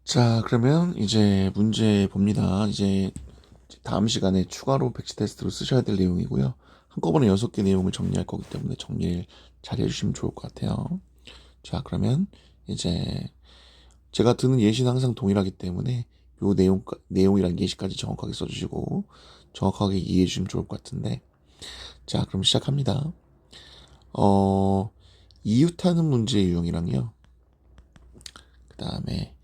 자, 그러면 이제 문제 봅니다. 이제 다음 시간에 추가로 백지 테스트로 쓰셔야 될 내용이고요. 한꺼번에 6개 내용을 정리할 거기 때문에 정리를 잘 해주시면 좋을 것 같아요. 자, 그러면 이제 제가 드는 예시는 항상 동일하기 때문에 요 내용이랑 예시까지 정확하게 써주시고 정확하게 이해해 주시면 좋을 것 같은데. 자, 그럼 시작합니다. 어, 이웃하는 문제의 유형이랑요. 그 다음에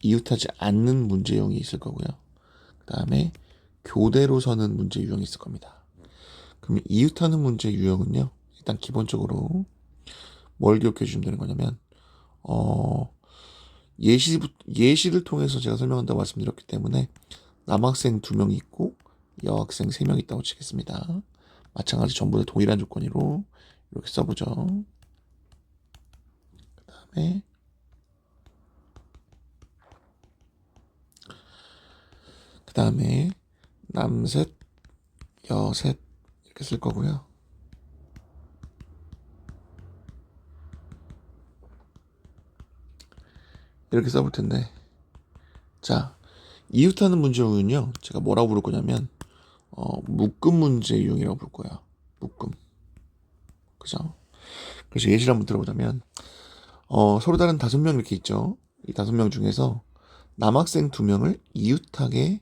이웃하지 않는 문제 유형이 있을 거고요. 그 다음에 교대로 서는 문제 유형이 있을 겁니다. 그럼 이웃하는 문제 유형은요. 일단 기본적으로 뭘 기억해 주시면 되는 거냐면 어, 예시를 통해서 제가 설명한다고 말씀드렸기 때문에 남학생 2명이 있고 여학생 3명이 있다고 치겠습니다. 마찬가지 전부 다 동일한 조건으로 이렇게 써보죠. 그다음에 그다음에 남셋 여셋 이렇게 쓸 거고요. 이렇게 써볼 텐데, 자, 이웃하는 문제 유형은요, 제가 뭐라고 부를 거냐면 묶음 문제 유형이라고 부를 거예요. 묶음. 그죠? 그래서 예시를 한번 들어보자면 서로 다른 5명 이렇게 있죠. 이 5명 중에서 남학생 2명을 이웃하게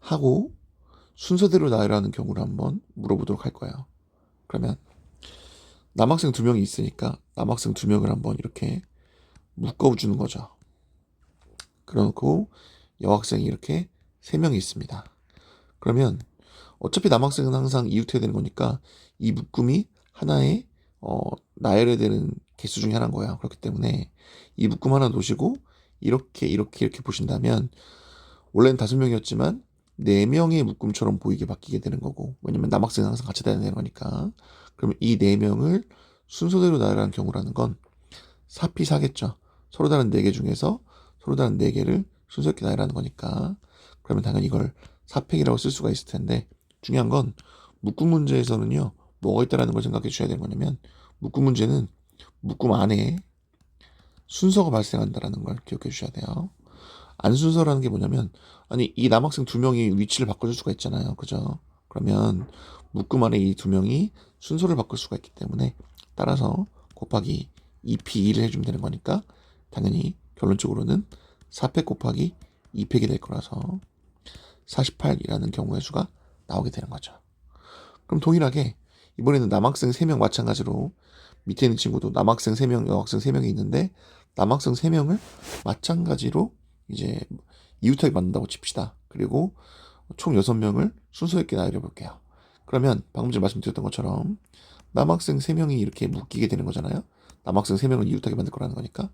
하고 순서대로 나열하는 경우를 한번 물어보도록 할 거예요. 그러면 남학생 2명이 있으니까 남학생 2명을 한번 이렇게 묶어주는 거죠. 그러고 여학생이 이렇게 3명이 있습니다. 그러면 어차피 남학생은 항상 이웃해야 되는 거니까 이 묶음이 하나의 나열해야 되는 개수 중에 하나인 거야. 그렇기 때문에 이 묶음 하나 놓으시고 이렇게 보신다면 원래는 5명이었지만 4명의 묶음처럼 보이게 바뀌게 되는 거고, 왜냐면 남학생은 항상 같이 다녀야 되는 거니까. 그러면 이 4명을 순서대로 나열하는 경우라는 건 4P4겠죠. 서로 다른 4개 중에서 서로 다른 4개를 순서 있게 나열하는 거니까. 그러면 당연히 이걸 4팩이라고 쓸 수가 있을 텐데, 중요한 건 묶음 문제에서는요, 뭐가 있다라는 걸 생각해 주셔야 되는 거냐면, 묶음 문제는 묶음 안에 순서가 발생한다라는 걸 기억해 주셔야 돼요. 안순서라는 게 뭐냐면, 아니 이 남학생 2명이 위치를 바꿔줄 수가 있잖아요. 그죠? 그러면 묶음 안에 이 2명이 순서를 바꿀 수가 있기 때문에, 따라서 곱하기 2p2를 해주면 되는 거니까 당연히 결론적으로는 4팩 곱하기 2팩이 될 거라서 48이라는 경우의 수가 나오게 되는 거죠. 그럼 동일하게 이번에는 남학생 3명 마찬가지로, 밑에 있는 친구도 남학생 3명, 여학생 3명이 있는데 남학생 3명을 마찬가지로 이제 이웃하게 만든다고 칩시다. 그리고 총 6명을 순서 있게 나열해 볼게요. 그러면 방금 전에 말씀드렸던 것처럼 남학생 3명이 이렇게 묶이게 되는 거잖아요. 남학생 3명을 이웃하게 만들 거라는 거니까.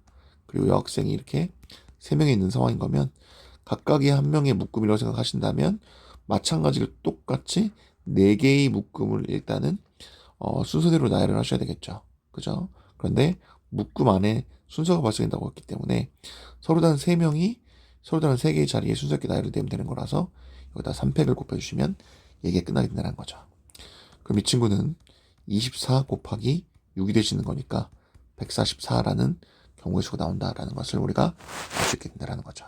그리고 여학생이 이렇게 3명이 있는 상황인 거면 각각의 한 명의 묶음이라고 생각하신다면 마찬가지로 똑같이 4개의 묶음을 일단은 순서대로 나열을 하셔야 되겠죠. 그죠? 그런데 묶음 안에 순서가 발생된다고 했기 때문에 서로 다른 3명이 서로 다른 3개의 자리에 순서 있게 나열이 되면 되는 거라서 여기다 3팩을 곱해주시면 얘기가 끝나게 된다는 거죠. 그럼 이 친구는 24 곱하기 6이 되시는 거니까 144라는 경우의 수가 나온다라는 것을 우리가 알 수 있게 된다는 거죠.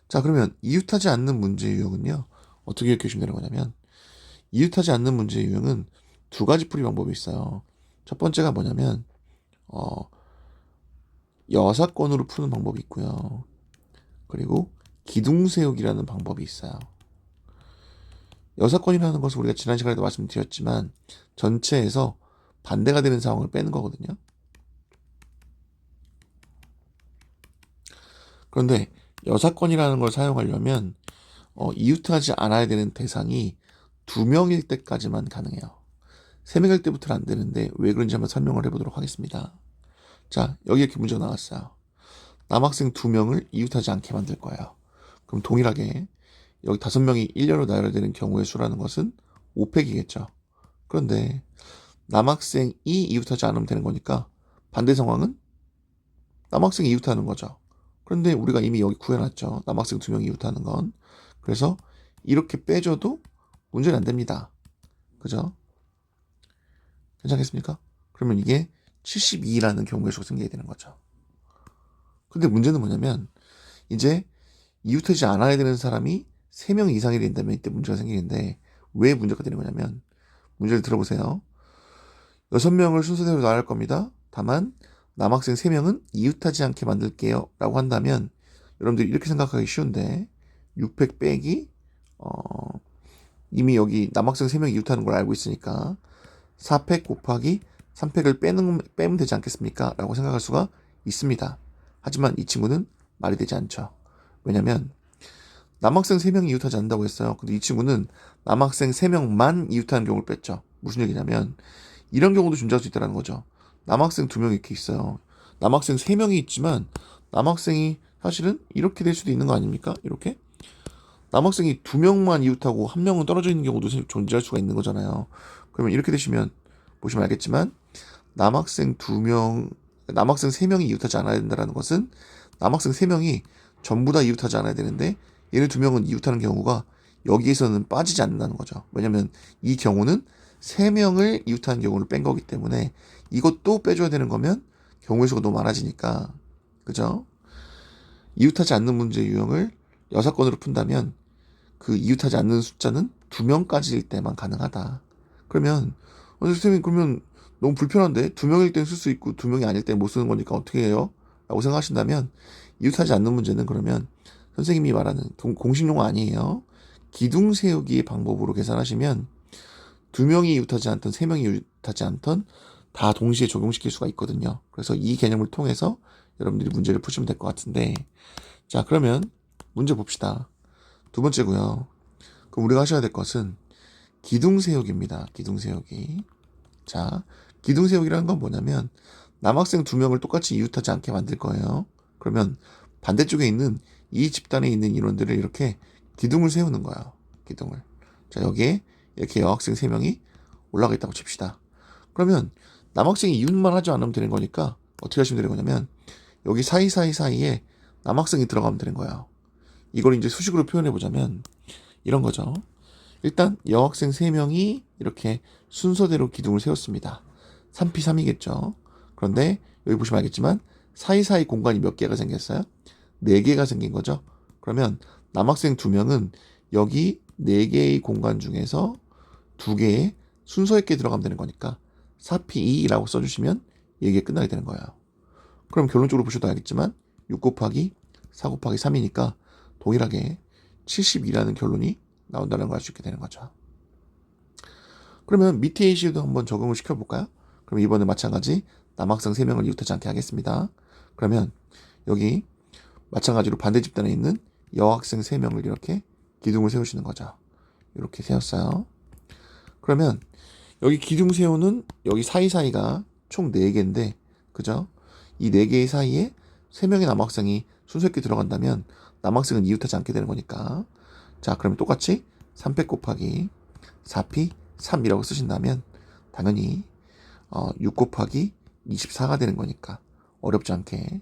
자, 그러면 이웃하지 않는 문제 유형은요, 어떻게 기억해 주시면 되는 거냐면, 이웃하지 않는 문제 유형은 2가지 풀이 방법이 있어요. 첫 번째가 뭐냐면 여사건으로 푸는 방법이 있고요. 그리고 기둥세우기라는 방법이 있어요. 여사건이라는 것을 우리가 지난 시간에도 말씀드렸지만 전체에서 반대가 되는 상황을 빼는 거거든요. 그런데 여사건이라는 걸 사용하려면 이웃하지 않아야 되는 대상이 2명일 때까지만 가능해요. 3명일 때부터는 안 되는데 왜 그런지 한번 설명을 해보도록 하겠습니다. 자, 여기 이렇게 문제가 나왔어요. 남학생 2명을 이웃하지 않게 만들 거예요. 그럼 동일하게 여기 5명이 일렬로 나열되는 경우의 수라는 것은 5팩이겠죠. 그런데 남학생이 이웃하지 않으면 되는 거니까 반대 상황은 남학생이 이웃하는 거죠. 그런데 우리가 이미 여기 구해놨죠. 남학생 2명이 이웃하는 건. 그래서 이렇게 빼줘도 문제는 안 됩니다. 그죠? 괜찮겠습니까? 그러면 이게 72라는 경우의 수가 생기게 되는 거죠. 근데 문제는 뭐냐면 이제 이웃하지 않아야 되는 사람이 3명 이상이 된다면 이때 문제가 생기는데 왜 문제가 되는 거냐면 문제를 들어보세요. 6명을 순서대로 나갈 겁니다. 다만 남학생 3명은 이웃하지 않게 만들게요 라고 한다면 여러분들이 이렇게 생각하기 쉬운데 600 빼기 이미 여기 남학생 3명 이웃하는 걸 알고 있으니까 4팩 곱하기 3팩을 빼면 되지 않겠습니까? 라고 생각할 수가 있습니다. 하지만 이 친구는 말이 되지 않죠. 왜냐면 남학생 3명이 이웃하지 않는다고 했어요. 근데 이 친구는 남학생 3명만 이웃하는 경우를 뺐죠. 무슨 얘기냐면 이런 경우도 존재할 수 있다는 거죠. 남학생 2명 이렇게 있어요. 남학생 3명이 있지만 남학생이 사실은 이렇게 될 수도 있는 거 아닙니까? 이렇게 남학생이 2명만 이웃하고 1명은 떨어져 있는 경우도 존재할 수가 있는 거잖아요. 그러면 이렇게 되시면 보시면 알겠지만 남학생 3명이 이웃하지 않아야 된다는 것은 남학생 3명이 전부 다 이웃하지 않아야 되는데 얘네 2명은 이웃하는 경우가 여기에서는 빠지지 않는다는 거죠. 왜냐면 이 경우는 3명을 이웃하는 경우를 뺀 거기 때문에 이것도 빼줘야 되는 거면 경우의 수가 너무 많아지니까 그죠? 이웃하지 않는 문제 유형을 6건으로 푼다면 그 이웃하지 않는 숫자는 2명까지일 때만 가능하다. 그러면 선생님 그러면 너무 불편한데 2명일 땐 쓸 수 있고 2명이 아닐 땐 못 쓰는 거니까 어떻게 해요? 라고 생각하신다면 이웃하지 않는 문제는 그러면 선생님이 말하는 공식 용어 아니에요. 기둥 세우기의 방법으로 계산하시면 2명이 이웃하지 않던 3명이 이웃하지 않던 다 동시에 적용시킬 수가 있거든요. 그래서 이 개념을 통해서 여러분들이 문제를 푸시면 될 것 같은데 자 그러면 문제 봅시다. 2번째고요. 그럼 우리가 하셔야 될 것은 기둥 세우기입니다. 기둥 세우기. 자, 기둥 세우기라는 건 뭐냐면 남학생 2명을 똑같이 이웃하지 않게 만들 거예요. 그러면 반대쪽에 있는 이 집단에 있는 인원들을 이렇게 기둥을 세우는 거예요. 기둥을. 자, 여기에 이렇게 여학생 3명이 올라가 있다고 칩시다. 그러면 남학생이 이웃만 하지 않으면 되는 거니까 어떻게 하시면 되는 거냐면 여기 사이에 남학생이 들어가면 되는 거예요. 이걸 이제 수식으로 표현해 보자면 이런 거죠. 일단 여학생 3명이 이렇게 순서대로 기둥을 세웠습니다. 3P3이겠죠. 그런데 여기 보시면 알겠지만 사이사이 공간이 몇 개가 생겼어요? 4개가 생긴 거죠. 그러면 남학생 2명은 여기 4개의 공간 중에서 2개의 순서 있게 들어가면 되는 거니까 4P2라고 써주시면 얘기가 끝나게 되는 거예요. 그럼 결론적으로 보셔도 알겠지만 6 곱하기 4 곱하기 3이니까 동일하게 72라는 결론이 나온다는 걸 알 수 있게 되는 거죠. 그러면 밑에 예시도 한번 적용을 시켜볼까요? 그럼 이번에 마찬가지 남학생 3명을 이웃하지 않게 하겠습니다. 그러면 여기 마찬가지로 반대 집단에 있는 여학생 3명을 이렇게 기둥을 세우시는 거죠. 이렇게 세웠어요. 그러면 여기 기둥 세우는 여기 사이사이가 총 4개인데 그죠? 이 4개의 사이에 3명의 남학생이 순서 있게 들어간다면 남학생은 이웃하지 않게 되는 거니까 자 그러면 똑같이 3팩 곱하기 4P 3이라고 쓰신다면 당연히 6 곱하기 24가 되는 거니까 어렵지 않게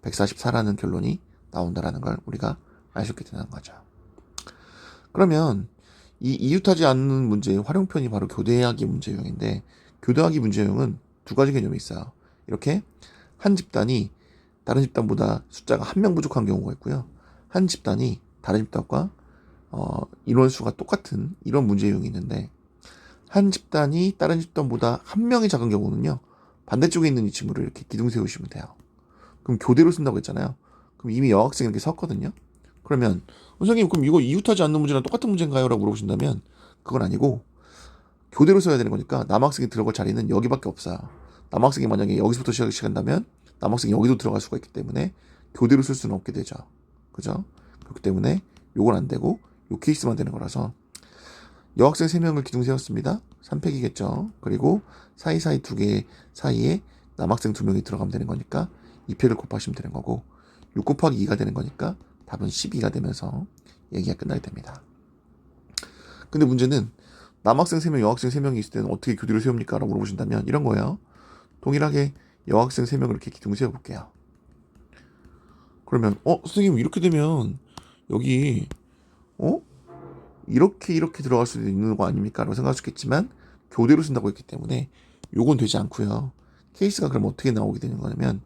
144라는 결론이 나온다라는 걸 우리가 알 수 있게 되는 거죠. 그러면 이 이웃하지 않는 문제의 활용편이 바로 교대하기 문제 유형인데 교대하기 문제 유형은 2가지 개념이 있어요. 이렇게 한 집단이 다른 집단보다 숫자가 1명 부족한 경우가 있고요. 한 집단이 다른 집단과 인원수가 똑같은 이런 문제 유형이 있는데 한 집단이 다른 집단보다 1명이 작은 경우는요. 반대쪽에 있는 이 친구를 이렇게 기둥 세우시면 돼요. 그럼 교대로 쓴다고 했잖아요. 그럼 이미 여학생이 이렇게 섰거든요. 그러면 선생님 그럼 이거 이웃하지 않는 문제랑 똑같은 문제인가요? 라고 물어보신다면 그건 아니고 교대로 써야 되는 거니까 남학생이 들어갈 자리는 여기밖에 없어요. 남학생이 만약에 여기서부터 시작한다면 남학생이 여기도 들어갈 수가 있기 때문에 교대로 쓸 수는 없게 되죠. 그죠? 그렇기 때문에 요건 안 되고 요 케이스만 되는 거라서 여학생 3명을 기둥 세웠습니다. 3팩이겠죠. 그리고 사이사이 2개 사이에 남학생 2명이 들어가면 되는 거니까 2팩을 곱하시면 되는 거고 6 곱하기 2가 되는 거니까 답은 12가 되면서 얘기가 끝나게 됩니다. 근데 문제는 남학생 3명, 여학생 3명이 있을 때는 어떻게 교대를 세웁니까? 라고 물어보신다면 이런 거예요. 동일하게 여학생 3명을 이렇게 기둥 세워볼게요. 그러면 선생님 이렇게 되면 여기 이렇게 들어갈 수도 있는 거 아닙니까? 라고 생각할 수 있겠지만 교대로 쓴다고 했기 때문에 요건 되지 않고요. 케이스가 그럼 어떻게 나오게 되는 거냐면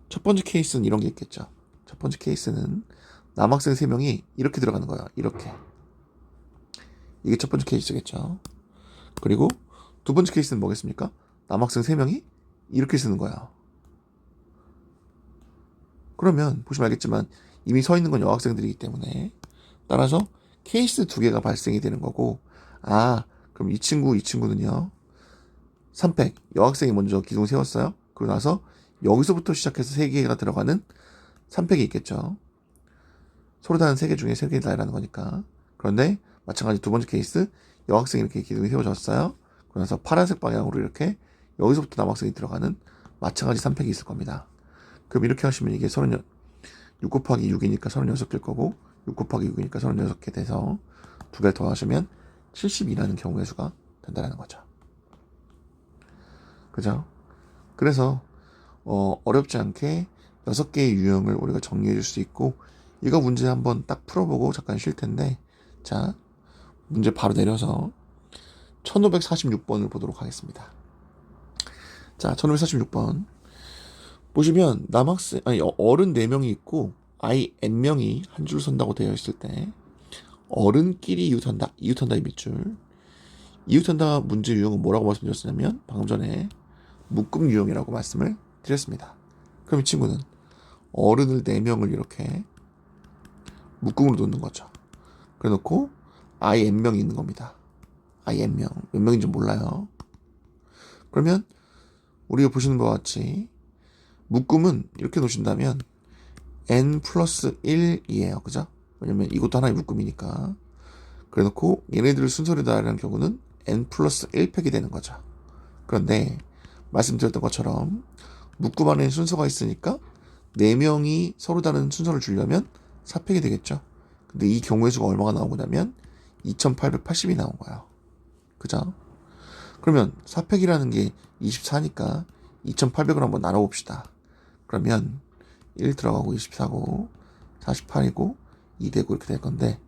첫 번째 케이스는 이런 게 있겠죠. 첫 번째 케이스는 남학생 3명이 이렇게 들어가는 거예요. 이렇게. 이게 첫 번째 케이스겠죠. 그리고 두 번째 케이스는 뭐겠습니까? 남학생 3명이 이렇게 쓰는 거야. 그러면 보시면 알겠지만 이미 서 있는 건 여학생들이기 때문에 따라서 케이스 2개가 발생이 되는 거고, 그럼 이 친구는요 3팩 여학생이 먼저 기둥을 세웠어요. 그러고 나서 여기서부터 시작해서 3개가 들어가는 3팩이 있겠죠. 서로 다른 3개 중에 3개를 나열하는 거니까. 그런데 마찬가지 두 번째 케이스, 여학생이 이렇게 기둥이 세워졌어요. 그래서 파란색 방향으로 이렇게 여기서부터 남학생이 들어가는 마찬가지 3팩이 있을 겁니다. 그럼 이렇게 하시면 이게 6 곱하기 6이니까 36개일 거고, 6 곱하기 6이니까 36개 돼서 2개를 더하시면 72라는 경우의 수가 된다는 거죠. 그죠? 그래서 어렵지 않게 6개의 유형을 우리가 정리해 줄 수 있고, 이거 문제 한번 딱 풀어보고 잠깐 쉴 텐데, 자, 문제 바로 내려서 1546번을 보도록 하겠습니다. 자, 1546번. 보시면 어른 4명이 있고 아이 n명이 한 줄 선다고 되어 있을 때 어른끼리 이웃한다의 밑줄. 이웃한다 문제 유형은 뭐라고 말씀드렸냐면 방금 전에 묶음 유형이라고 말씀을 드렸습니다. 그럼 이 친구는 어른을 4명을 이렇게 묶음으로 놓는 거죠. 그래 놓고 아이 n명이 있는 겁니다. 아이 n명. 몇 명인지 몰라요. 그러면 우리가 보시는 것과 같이 묶음은 이렇게 놓으신다면 n 플러스 1이에요. 그죠? 왜냐면 이것도 하나의 묶음이니까. 그래 놓고 얘네들을 순서로 나열하는 경우는 n 플러스 1팩이 되는 거죠. 그런데 말씀드렸던 것처럼 묶음 안에 순서가 있으니까 4명이 서로 다른 순서를 주려면 4팩이 되겠죠. 근데 이 경우의 수가 얼마가 나오냐면 2880이 나온 거예요. 그죠? 그러면 4팩이라는 게 24니까 2800을 한번 나눠봅시다. 그러면 1 들어가고 24고 48이고 2 되고 이렇게 될 건데,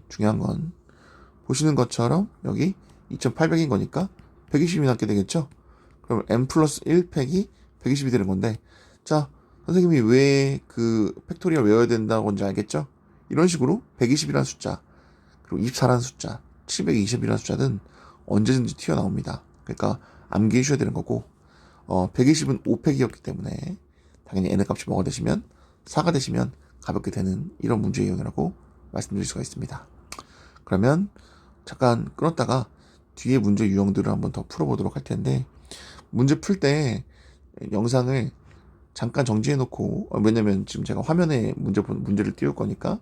중요한 건 보시는 것처럼 여기 2800인 거니까 120이 남게 되겠죠. 그럼 n 플러스 1팩이 120이 되는 건데, 자, 선생님이 왜 그 팩토리얼 외워야 된다고 하는지 알겠죠? 이런 식으로 120이라는 숫자, 그리고 24라는 숫자, 720이라는 숫자는 언제든지 튀어나옵니다. 그러니까 암기해 주셔야 되는 거고, 120은 5팩이었기 때문에 당연히 n의 값이 뭐가 되시면 4가 되시면 가볍게 되는 이런 문제 유형이라고 말씀드릴 수가 있습니다. 그러면 잠깐 끊었다가 뒤에 문제 유형들을 한번 더 풀어보도록 할 텐데, 문제 풀 때 영상을 잠깐 정지해 놓고, 왜냐면 지금 제가 화면에 문제를 띄울 거니까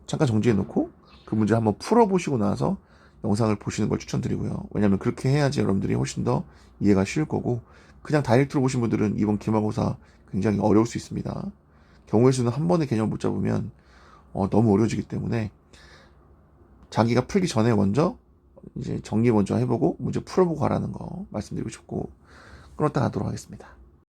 잠깐 정지해 놓고 그 문제 한번 풀어보시고 나서 영상을 보시는 걸 추천드리고요. 왜냐면 그렇게 해야지 여러분들이 훨씬 더 이해가 쉬울 거고, 그냥 다이렉트로 보신 분들은 이번 기말고사 굉장히 어려울 수 있습니다. 경우의 수는 한 번에 개념을 못 잡으면 너무 어려워지기 때문에 자기가 풀기 전에 먼저 이제 정리 먼저 해보고 문제 풀어보고 가라는 거 말씀드리고 싶고, 끊었다 가도록 하겠습니다.